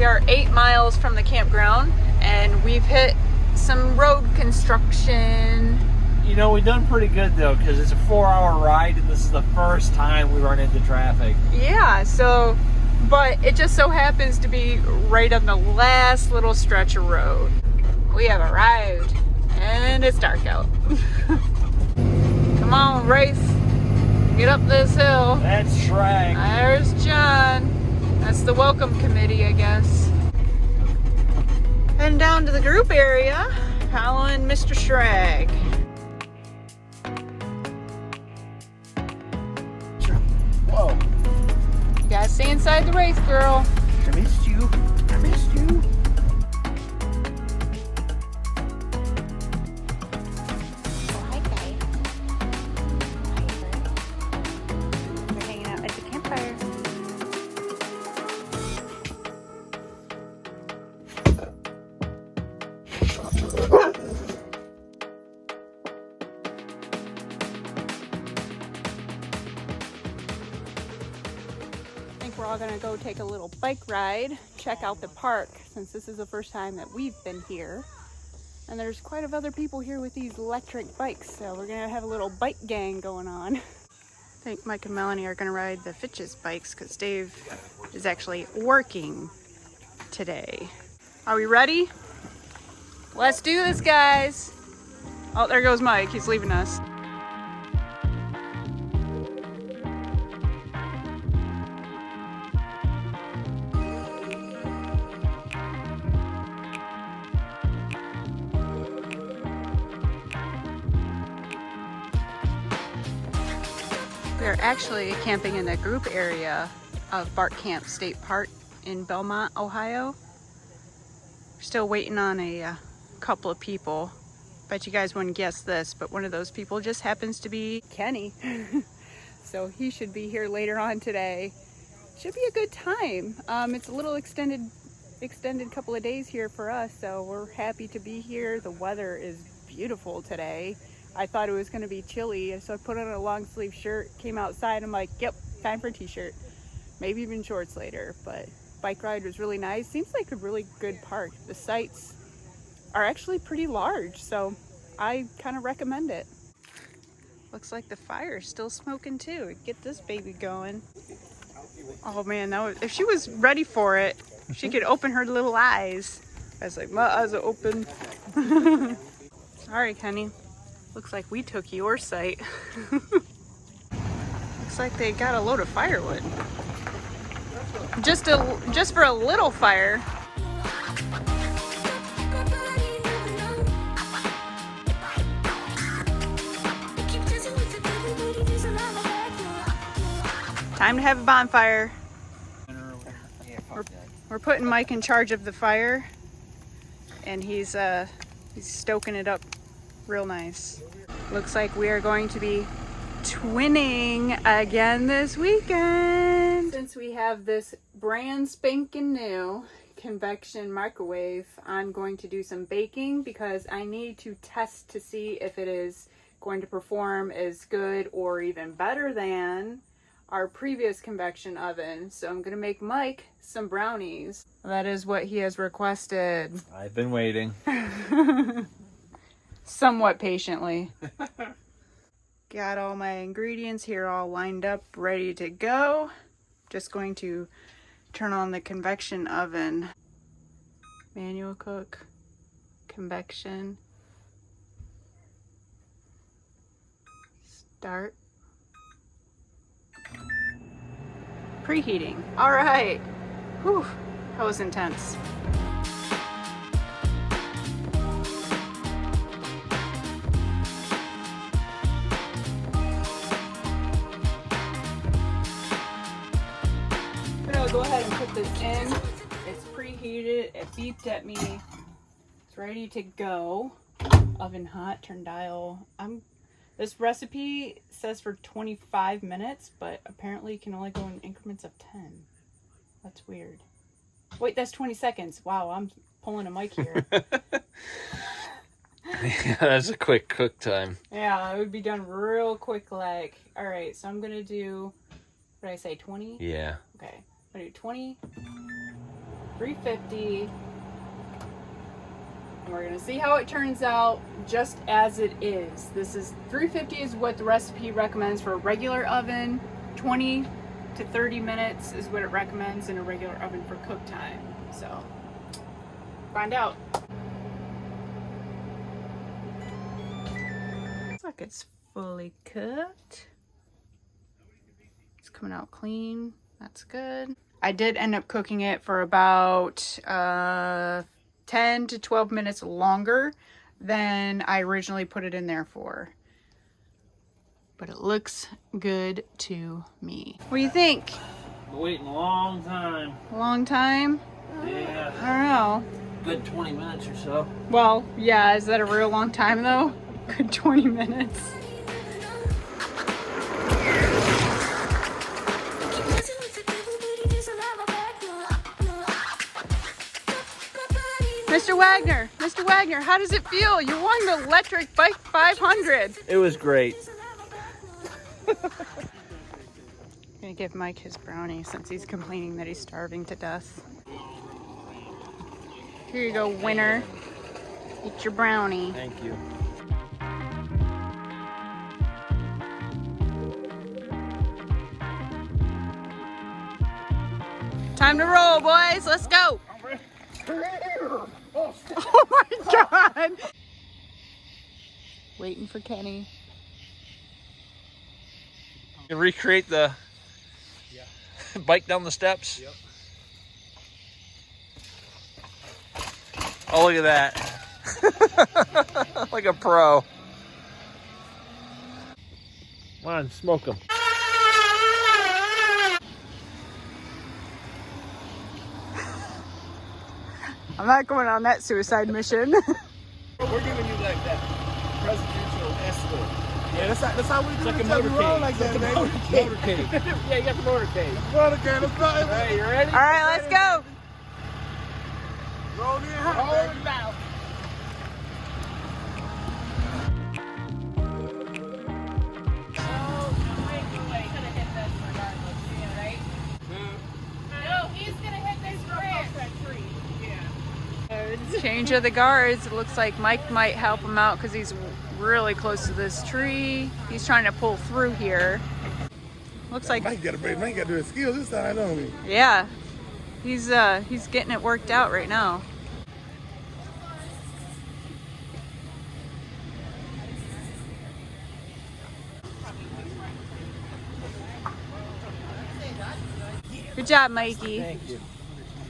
We are 8 miles from the campground and we've hit some road construction. You know, we've done pretty good though, because it's a 4-hour ride and this is the first time we run into traffic. Yeah, so, but it just so happens to be right on the last little stretch of road. We have arrived and it's dark out. Come on, Wraith, get up this hill. That's Shrek. There's John. That's the welcome committee, I guess. Heading down to the group area, following Mr. Shrek. Whoa. You gotta stay inside the Wraith, girl. I missed you. I missed you. Oh, hi, guys. We're hanging out at the campfire. We're all gonna go take a little bike ride, check out the park, since this is the first time that we've been here. And there's quite a few other people here with these electric bikes, so we're gonna have a little bike gang going on. I think Mike and Melanie are gonna ride the Fitch's bikes because Dave is actually working today. Are we ready? Let's do this, guys. Oh, there goes Mike, he's leaving us. We are actually camping in the group area of Barkcamp State Park in Belmont, Ohio. We're still waiting on a couple of people. Bet you guys wouldn't guess this, but one of those people just happens to be Kenny. So he should be here later on today. Should be a good time. It's a little extended couple of days here for us, so we're happy to be here. The weather is beautiful today. I thought it was going to be chilly, so I put on a long sleeve shirt, came outside, I'm like, yep, time for a t-shirt. Maybe even shorts later, but bike ride was really nice. Seems like a really good park. The sites are actually pretty large, so I kind of recommend it. Looks like the fire's still smoking too. Get this baby going. Oh man, if she was ready for it, she could open her little eyes. I was like, my eyes are open. Sorry, Kenny. Looks like we took your site. Looks like they got a load of firewood. Just for a little fire. Time to have a bonfire. We're putting Mike in charge of the fire, and he's stoking it up real nice. Looks like we are going to be twinning again this weekend. Since we have this brand spanking new Convection microwave, I'm going to do some baking because I need to test to see if it is going to perform as good or even better than our previous convection oven. So I'm going to make Mike some brownies. That is what he has requested. I've been waiting. Somewhat patiently. Got all my ingredients here all lined up, ready to go. Just going to turn on the convection oven. Manual cook, convection. Start. Preheating. All right. Whew, that was intense. Go ahead and put this in. It's preheated. It beeped at me. It's ready to go. Oven hot. Turn dial. This recipe says for 25 minutes, but apparently you can only go in increments of 10. That's weird. Wait, that's 20 seconds. Wow, I'm pulling a mic here. Yeah, that's a quick cook time. Yeah, it would be done real quick. Like, all right, so I'm gonna do. What did I say? 20? Yeah. Okay. I'm gonna do 20. 350. And we're gonna see how it turns out just as it is. This is 350 is what the recipe recommends for a regular oven. 20 to 30 minutes is what it recommends in a regular oven for cook time. So, find out. Looks like it's fully cooked. It's coming out clean. That's good. I did end up cooking it for about 10 to 12 minutes longer than I originally put it in there for. But it looks good to me. What do you think? Been waiting a long time. A long time? Yeah. I don't know. Good 20 minutes or so. Well, yeah, is that a real long time though? Good 20 minutes. Mr. Wagner, how does it feel? You won the Lectric Bike 500. It was great. I'm gonna give Mike his brownie since he's complaining that he's starving to death. Here you go, winner. Eat your brownie. Thank you. Time to roll, boys. Let's go. Oh my God. Waiting for Kenny. You can recreate the bike down the steps. Yep. Oh, look at that. Like a pro. Come on, smoke them. I'm not going on that suicide mission. We're giving you like that presidential escort. Yeah, that's how we do like it. a motorcade. Like that, baby. Motorcade. Yeah, you got the motorcade. Motorcade, let's go. All right, you ready? All right, let's go. Roll in hot, baby. Now. Change of the guards. It looks like Mike might help him out because he's really close to this tree. He's trying to pull through here. Looks like Mike got to do his skills this time, don't he? yeah, he's getting it worked out right now. Good job, Mikey. Thank you.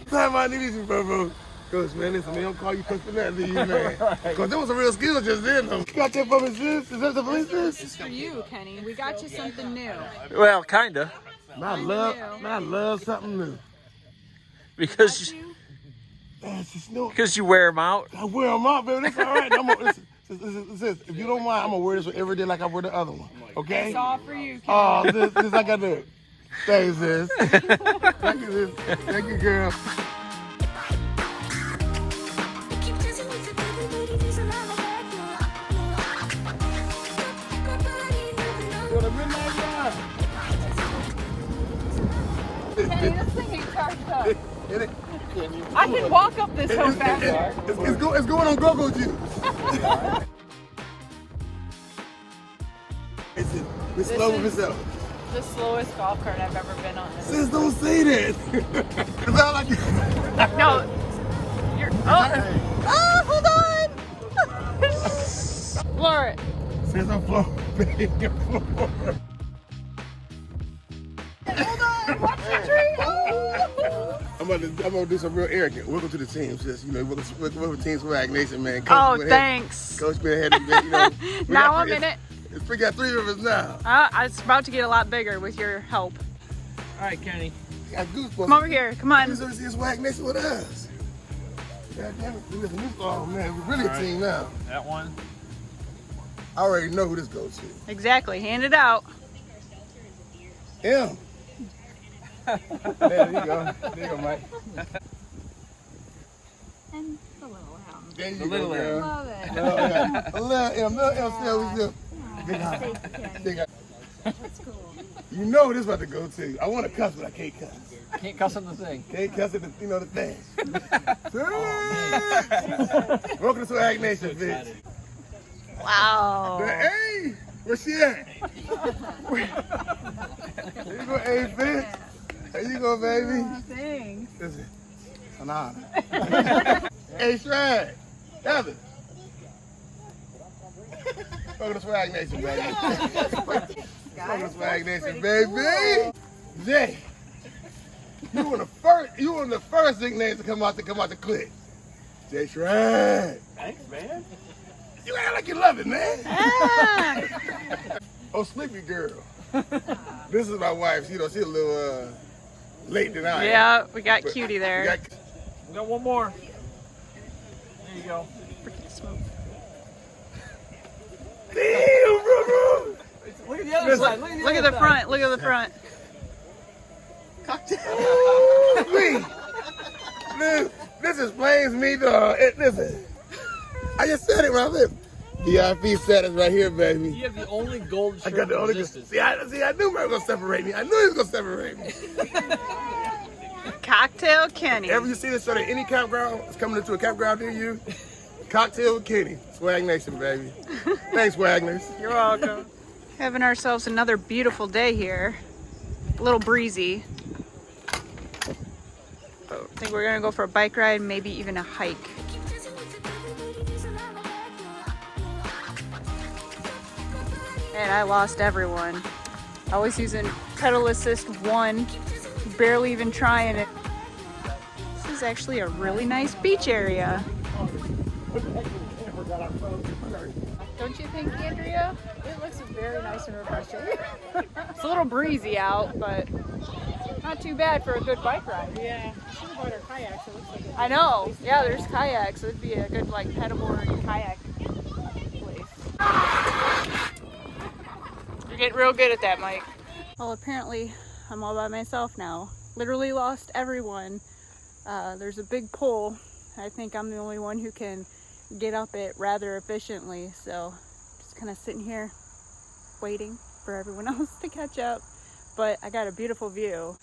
Time I need you, bro. Coach, man, listen, man, don't call you Coach for nothing, do you, man? Because there was some real skills just then, though. You got that for me, sis? Is that the police, This sis? is for you, Kenny. We got you something new. Well, kinda. I love something new. Because It's just no. you wear them out. I wear them out, baby. That's all right. Listen, if you don't mind, I'm going to wear this one every day like I wear the other one. Okay? It's all for you, Kenny. Oh, this I got to do it. Thanks, sis. Thank you, sis. Thank you, girl. Got a midnight ride. Kenny, this thing ain't charged up. It- I can walk up this hill faster. It's going on go-go juice. It's slow with itself. The slowest golf cart I've ever been on. Sis, don't say that. It's not like No, you're. Oh, hold on. Floor it. Sis, I'm flowing, baby. I'm flowing. Hold on. Watch the tree. Oh. I'm gonna do some real arrogant. Welcome to the team, sis. You know, welcome to Team Swag Nation, man. Coach Oh, went ahead- thanks. Coach been ahead, you know. Now I'm in it. We got 3 of us now. It's about to get a lot bigger with your help. All right, Kenny. Got goosebumps. Come over here. Come on. Who's ever see Swag Nation with us? God damn it. Oh, man, we're really a team now. That one. I already know who this goes to. Exactly. Hand it out. Him. There you go. There you go, Mike. And the little round. There you The go, little girl. Love it. Little M, still. Big high. Big high. That's cool. You know this about to go to. I want to cuss, but I can't cuss. Can't cuss on the thing. Can't cuss it, you know the thing. Welcome to Swag Nation, bitch. Wow. Hey, where's she at? There you go, hey, bitch. There you go, baby. Oh, thanks. Listen, it's an honor. Hey, Swag. Heather. Welcome to Swag Nation, baby. Welcome to Swag Nation, baby. Jay. You were the first nickname to come out the clip. Jay Shrek. Thanks, man. You act like you love it, man. Ah. Oh, Sleepy Girl. This is my wife. You know, she's a little late than I am. Yeah, we got But Cutie there. We got one more. There you go. Freaking smoke. Damn, bro. Look at the other side. Look at the front. Look at the front. Me. This explains me to listen. I just said it right there. VIP status right here, baby. You have the only gold shirt I got the only. existence. See, I knew man was gonna separate me. I knew he was gonna separate me. Cocktail Kenny. Ever you see this shirt at any campground? It's coming into a campground near you. Cocktail with Kenny. Swag Nation, baby. Thanks, Wagners. You're welcome. Having ourselves another beautiful day here. A little breezy. But I think we're gonna go for a bike ride, maybe even a hike. And I lost everyone. I was using pedal assist 1, barely even trying it. This is actually a really nice beach area. Don't you think, Andrea? It looks very nice and refreshing. It's a little breezy out, but not too bad for a good bike ride. Yeah, I should have bought our kayaks. It looks like it. I know. Yeah, there's kayaks. It'd be a good like paddleboard kayak place. You're getting real good at that, Mike. Well, apparently I'm all by myself now. Literally lost everyone. There's a big pole. I think I'm the only one who can get up it rather efficiently. So just kind of sitting here waiting for everyone else to catch up. But I got a beautiful view.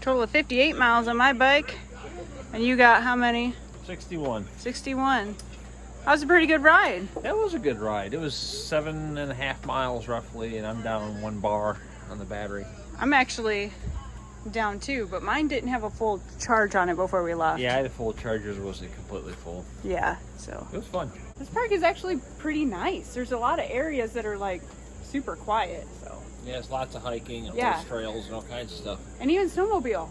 Total of 58 miles on my bike. And you got how many? 61. 61. That was a pretty good ride. That was a good ride. It was 7.5 miles roughly, and I'm down on 1 bar on the battery. I'm actually down too, but mine didn't have a full charge on it before we left. Yeah, I had a full charger. It wasn't completely full. Yeah, so. It was fun. This park is actually pretty nice. There's a lot of areas that are like super quiet, so. Yeah, there's lots of hiking and Yeah. lots of trails and all kinds of stuff. And even snowmobile.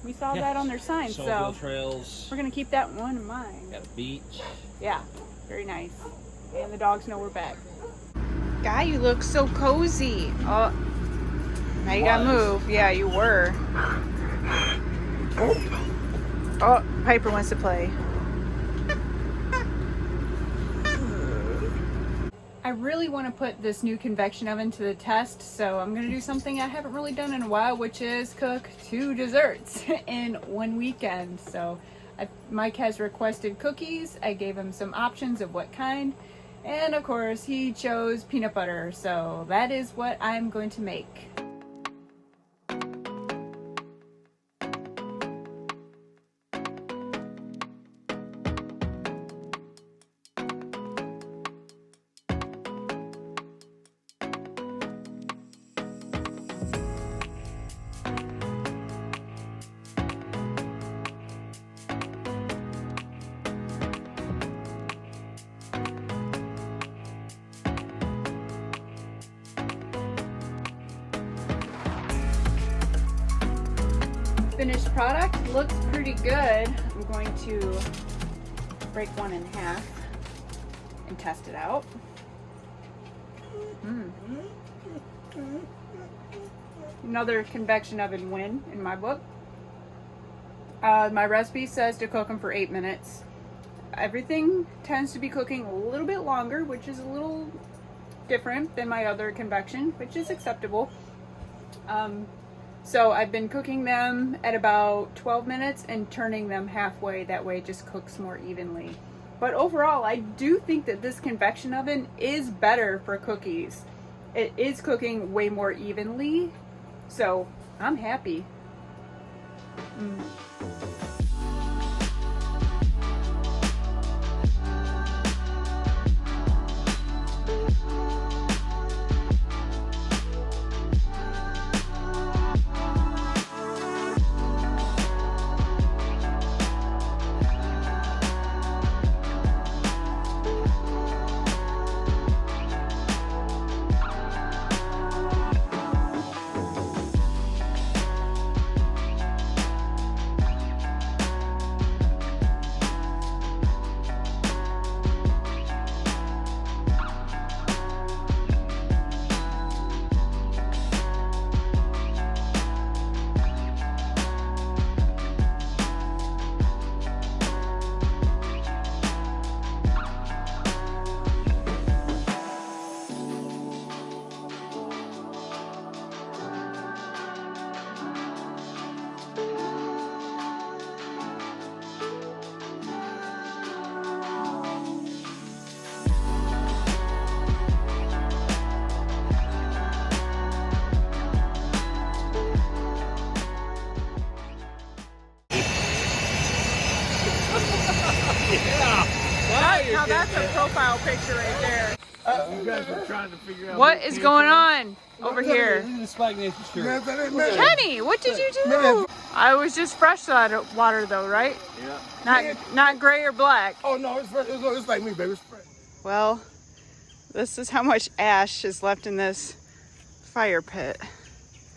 We saw Yeah. that on their sign, Snowmobile so trails. we're gonna keep that one in mind. Got a beach. Yeah, very nice. And the dogs know we're back. Guy, you look so cozy. Oh, now you gotta move. Yeah, you were. Oh, Piper wants to play. I really want to put this new convection oven to the test, so I'm going to do something I haven't really done in a while, which is cook 2 desserts in one weekend. So Mike has requested cookies. I gave him some options of what kind, and of course he chose peanut butter, so that is what I'm going to make. Finished product looks pretty good. I'm going to break one in half and test it out. Another convection oven win in my book. My recipe says to cook them for 8 minutes. Everything tends to be cooking a little bit longer, which is a little different than my other convection, which is acceptable. So I've been cooking them at about 12 minutes and turning them halfway. That way it just cooks more evenly. But overall, I do think that this convection oven is better for cookies. It is cooking way more evenly, so I'm happy. Now that's a profile picture right there. You guys were trying to figure out What is going on over here? This is the Spike Nation shirt. Kenny, what did you do? I was just fresh water though, right? Yeah. Not gray or black. Oh no, it's fresh. It's like me, baby. It's fresh. Well, this is how much ash is left in this fire pit.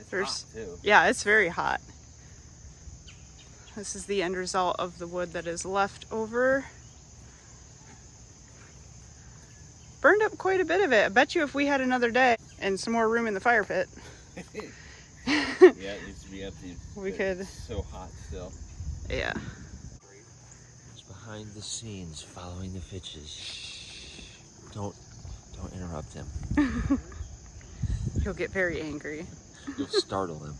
It's hot too. Yeah, it's very hot. This is the end result of the wood that is left over. Burned up quite a bit of it. I bet you if we had another day and some more room in the fire pit. Yeah, it needs to be empty. We could. It's so hot still. Yeah. It's behind the scenes, following the Fitches. Don't interrupt him. He'll get very angry. You'll startle him.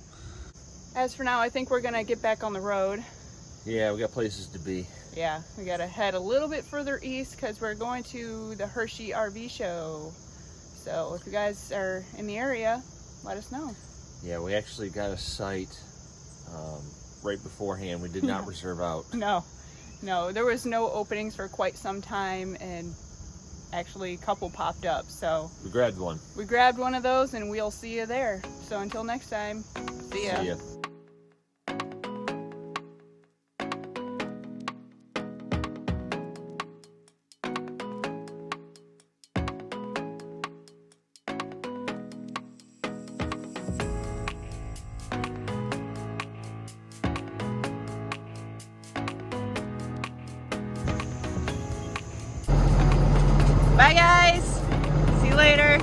As for now, I think we're gonna get back on the road. Yeah, we got places to be. Yeah, we gotta head a little bit further east because we're going to the Hershey RV show. So if you guys are in the area, let us know. Yeah, we actually got a site right beforehand. We did not reserve out. No, there was no openings for quite some time, and actually a couple popped up. So We grabbed one. we grabbed one of those, and we'll see you there. So until next time, see ya. See ya. Bye guys. See you later.